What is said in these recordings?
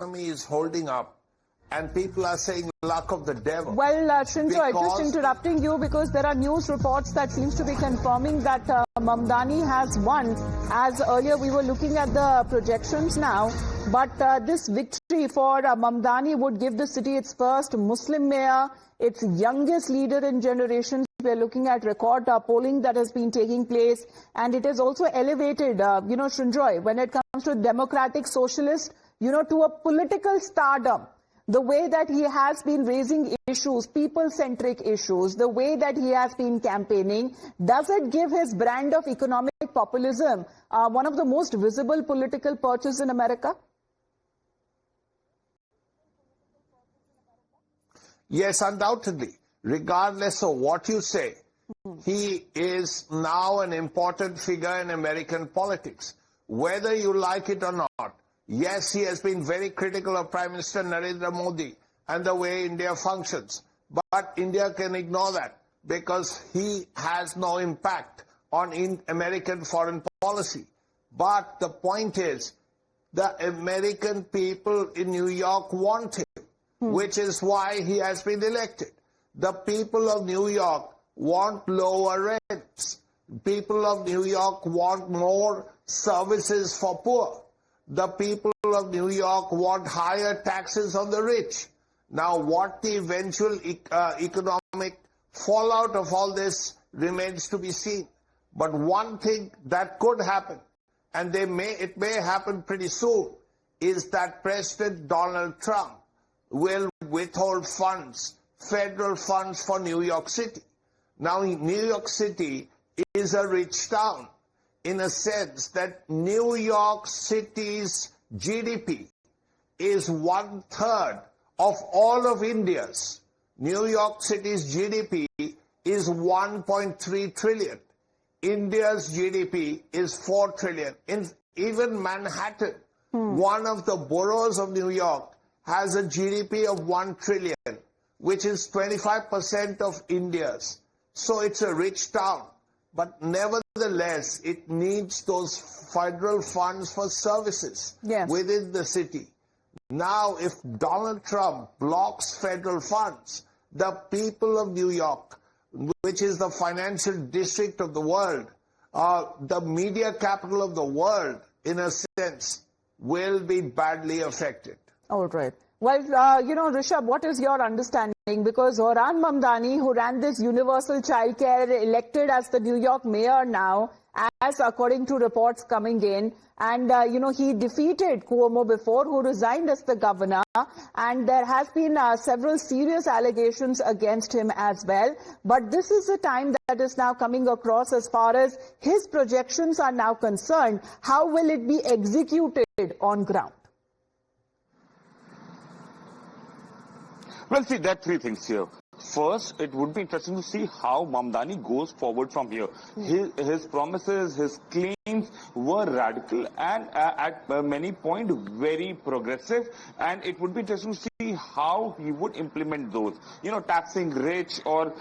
economy is holding up, and people are saying luck of the devil. Well, Shinjoy, just interrupting you because there are news reports that seems to be confirming that Mamdani has won. As earlier we were looking at the projections now, but this victory for Mamdani would give the city its first Muslim mayor, its youngest leader in generations. We are looking at record polling that has been taking place, and it has also elevated, Shinjoy, when it comes to democratic socialist, to a political stardom. The way that he has been raising issues, people-centric issues, the way that he has been campaigning, does it give his brand of economic populism one of the most visible political perches in America? Yes, undoubtedly. Regardless of what you say, he is now an important figure in American politics. Whether you like it or not, yes, he has been very critical of Prime Minister Narendra Modi and the way India functions. But India can ignore that because he has no impact on American foreign policy. But the point is, the American people in New York want him, which is why he has been elected. The people of New York want lower rents. People of New York want more services for poor. The people of New York want higher taxes on the rich. Now, what the eventual economic fallout of all this remains to be seen. But one thing that could happen, and it may happen pretty soon, is that President Donald Trump will withhold funds, federal funds for New York City. Now, New York City is a rich town in a sense that New York City's GDP is 1/3 of all of India's. New York City's GDP is 1.3 trillion. India's GDP is 4 trillion. Even Manhattan, one of the boroughs of New York, has a GDP of 1 trillion, which is 25% of India's. So it's a rich town. But nevertheless, it needs those federal funds for services within the city. Now, if Donald Trump blocks federal funds, the people of New York, which is the financial district of the world, the media capital of the world, in a sense, will be badly affected. All right. Well, Rishabh, what is your understanding? Because Zohran Mamdani, who ran this universal childcare, elected as the New York mayor now, as according to reports coming in, and, he defeated Cuomo before, who resigned as the governor, and there has been several serious allegations against him as well. But this is the time that is now coming across as far as his projections are now concerned. How will it be executed on ground? Well, see, there are three things here. First, it would be interesting to see how Mamdani goes forward from here. His promises, his claims were radical and at many points very progressive, and it would be interesting to see how he would implement those. Taxing rich or,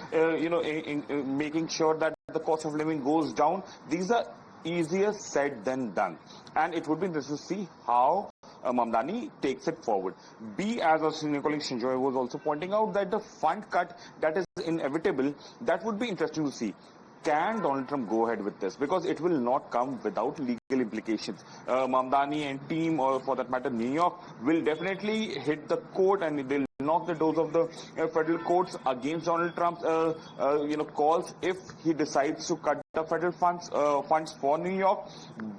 making sure that the cost of living goes down. These are easier said than done. And it would be interesting to see how Mamdani takes it forward. As our senior colleague Shinjoy was also pointing out, that the fund cut that is inevitable, that would be interesting to see. Can Donald Trump go ahead with this? Because it will not come without legal implications. Mamdani and team, or for that matter New York, will definitely hit the court and they'll knock the doors of the federal courts against Donald Trump's calls if he decides to cut the federal funds for New York.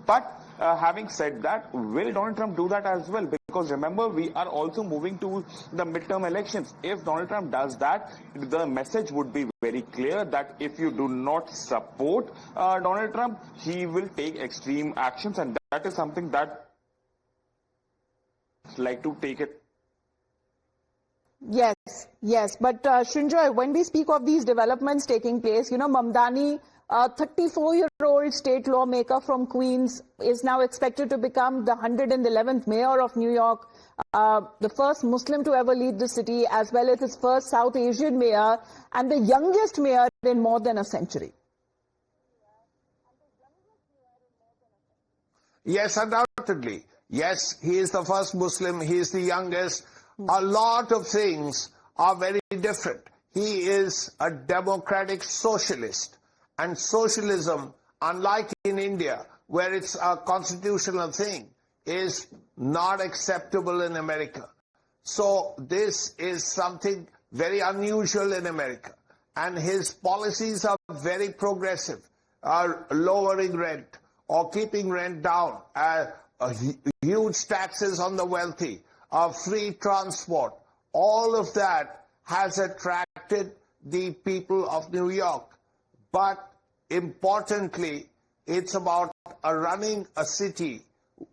But having said that, will Donald Trump do that as well? Because remember, we are also moving to the midterm elections. If Donald Trump does that, the message would be very clear that if you do not support Donald Trump, he will take extreme actions, and that is something that like to take it. Yes. But Shinjoy, when we speak of these developments taking place, Mamdani, a 34-year-old state lawmaker from Queens, is now expected to become the 111th mayor of New York, the first Muslim to ever lead the city, as well as his first South Asian mayor, and the youngest mayor in more than a century. Yes, undoubtedly. Yes, he is the first Muslim, he is the youngest. A lot of things are very different. He is a democratic socialist. And socialism, unlike in India, where it's a constitutional thing, is not acceptable in America. So this is something very unusual in America. And his policies are very progressive, are lowering rent or keeping rent down, huge taxes on the wealthy, free transport. All of that has attracted the people of New York. But importantly, it's about running a city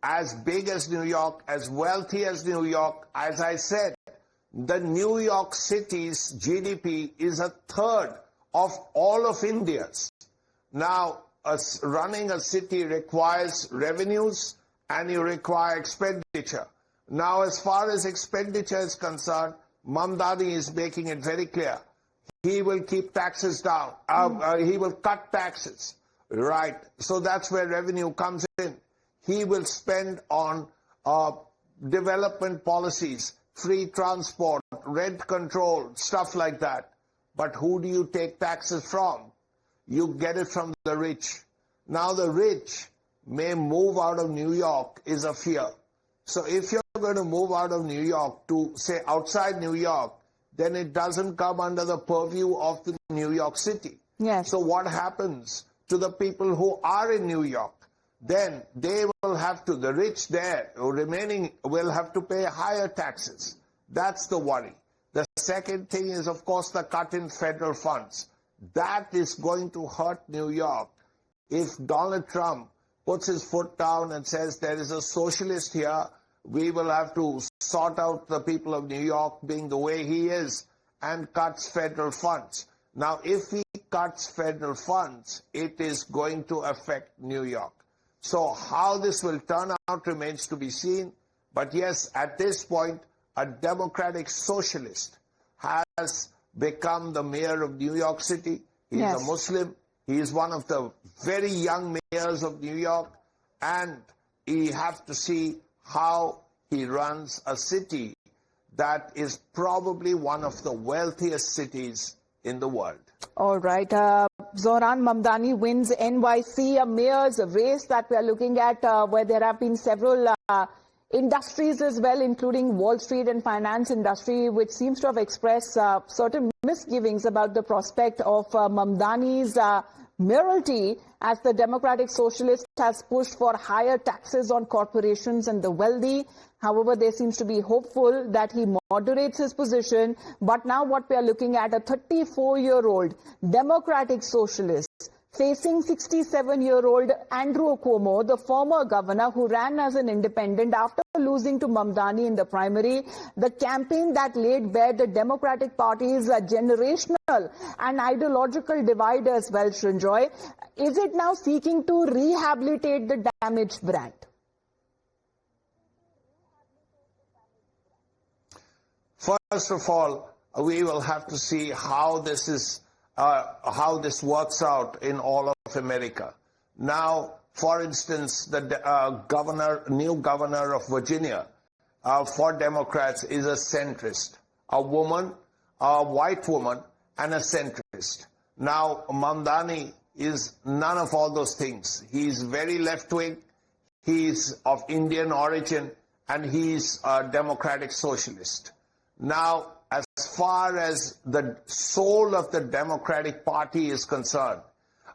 as big as New York, as wealthy as New York. As I said, the New York City's GDP is a third of all of India's. Now, running a city requires revenues and you require expenditure. Now, as far as expenditure is concerned, Mamdani is making it very clear. He will keep taxes down. He will cut taxes. Right. So that's where revenue comes in. He will spend on development policies, free transport, rent control, stuff like that. But who do you take taxes from? You get it from the rich. Now the rich may move out of New York is a fear. So if you're going to move out of New York to, say, outside New York, then it doesn't come under the purview of the New York City. Yes. So what happens to the people who are in New York? Then they will have to, the rich there remaining will have to pay higher taxes. That's the worry. The second thing is, of course, the cut in federal funds. That is going to hurt New York. If Donald Trump puts his foot down and says there is a socialist here, we will have to sort out the people of New York being the way he is, and cuts federal funds. Now, if he cuts federal funds, it is going to affect New York. So how this will turn out remains to be seen. But yes, at this point, a democratic socialist has become the mayor of New York City. He is a Muslim. He is one of the very young mayors of New York. And we have to see how he runs a city that is probably one of the wealthiest cities in the world. All right. Zohran Mamdani wins NYC, a mayor's race that we are looking at, where there have been several industries as well, including Wall Street and finance industry, which seems to have expressed certain misgivings about the prospect of Mamdani's mayoralty, as the Democratic Socialist has pushed for higher taxes on corporations and the wealthy. However, there seems to be hopeful that he moderates his position. But now what we are looking at, a 34-year-old Democratic Socialist facing 67-year-old Andrew Cuomo, the former governor who ran as an independent after losing to Mamdani in the primary. The campaign that laid bare the Democratic Party's generational and ideological divide as well, Srinjoy. Is it now seeking to rehabilitate the damaged brand? First of all, we will have to see how this works out in all of America. Now, for instance, the new governor of Virginia for Democrats is a centrist, a woman, a white woman, and a centrist. Now, Mamdani is none of all those things. He's very left-wing, he's of Indian origin, and he's a democratic socialist. Now, as far as the soul of the Democratic Party is concerned,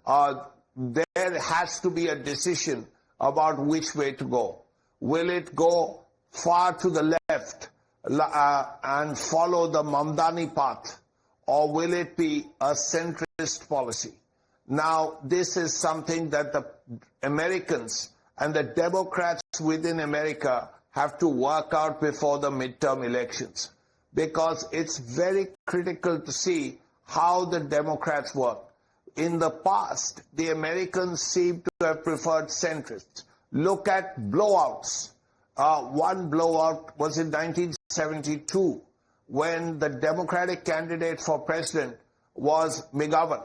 there has to be a decision about which way to go. Will it go far to the left and follow the Mamdani path, or will it be a centrist policy? Now, this is something that the Americans and the Democrats within America have to work out before the midterm elections, because it's very critical to see how the Democrats work. In the past, the Americans seem to have preferred centrists. Look at blowouts. One blowout was in 1972, when the Democratic candidate for president was McGovern.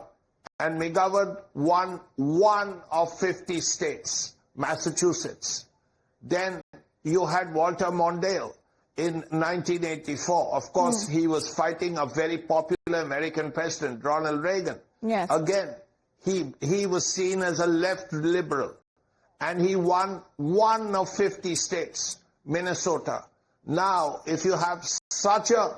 And McGovern won one of 50 states, Massachusetts. Then You had Walter Mondale in 1984. Of course, he was fighting a very popular American president, Ronald Reagan. Yes. Again, he was seen as a left liberal, and he won one of 50 states, Minnesota. Now, if you have such a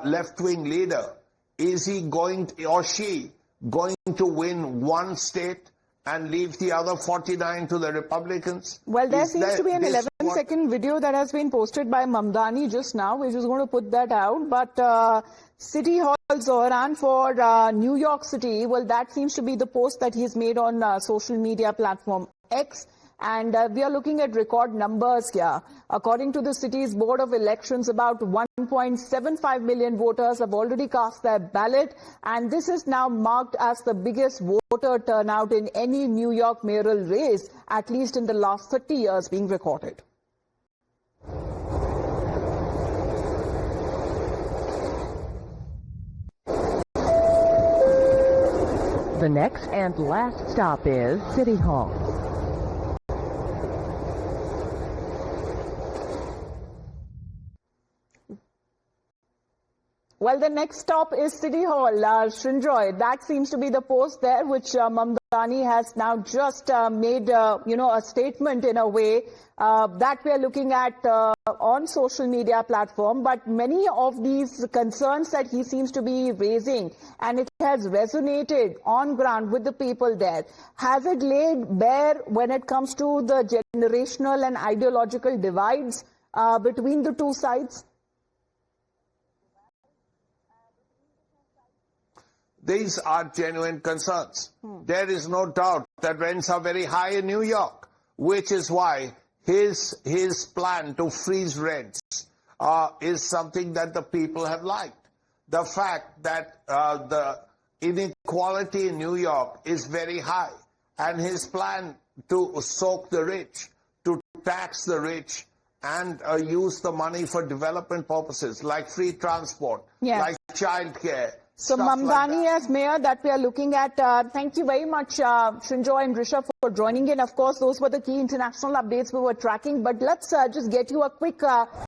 left-wing leader, is he going to, or she going to win one state and leave the other 49 to the Republicans? Well, there seems to be an 11-second video that has been posted by Mamdani just now. We're just going to put that out. But City Hall, Zohran, for New York City, well, that seems to be the post that he's made on social media platform X. And we are looking at record numbers here. According to the city's Board of Elections, about 1.75 million voters have already cast their ballot. And this is now marked as the biggest voter turnout in any New York mayoral race, at least in the last 30 years being recorded. The next and last stop is City Hall. Well, the next stop is City Hall, Srinjoy. That seems to be the post there, which Mamdani has now just made, a statement in a way that we are looking at on social media platform. But many of these concerns that he seems to be raising, and it has resonated on ground with the people there. Has it laid bare when it comes to the generational and ideological divides between the two sides? These are genuine concerns. There is no doubt that rents are very high in New York, which is why his plan to freeze rents is something that the people have liked. The fact that the inequality in New York is very high, and his plan to soak the rich, to tax the rich, and use the money for development purposes like free transport, like childcare. So Mamdani as mayor that we are looking at. Thank you very much, Srinjoy and Rishabh, for joining in. Of course, those were the key international updates we were tracking. But let's just get you a quick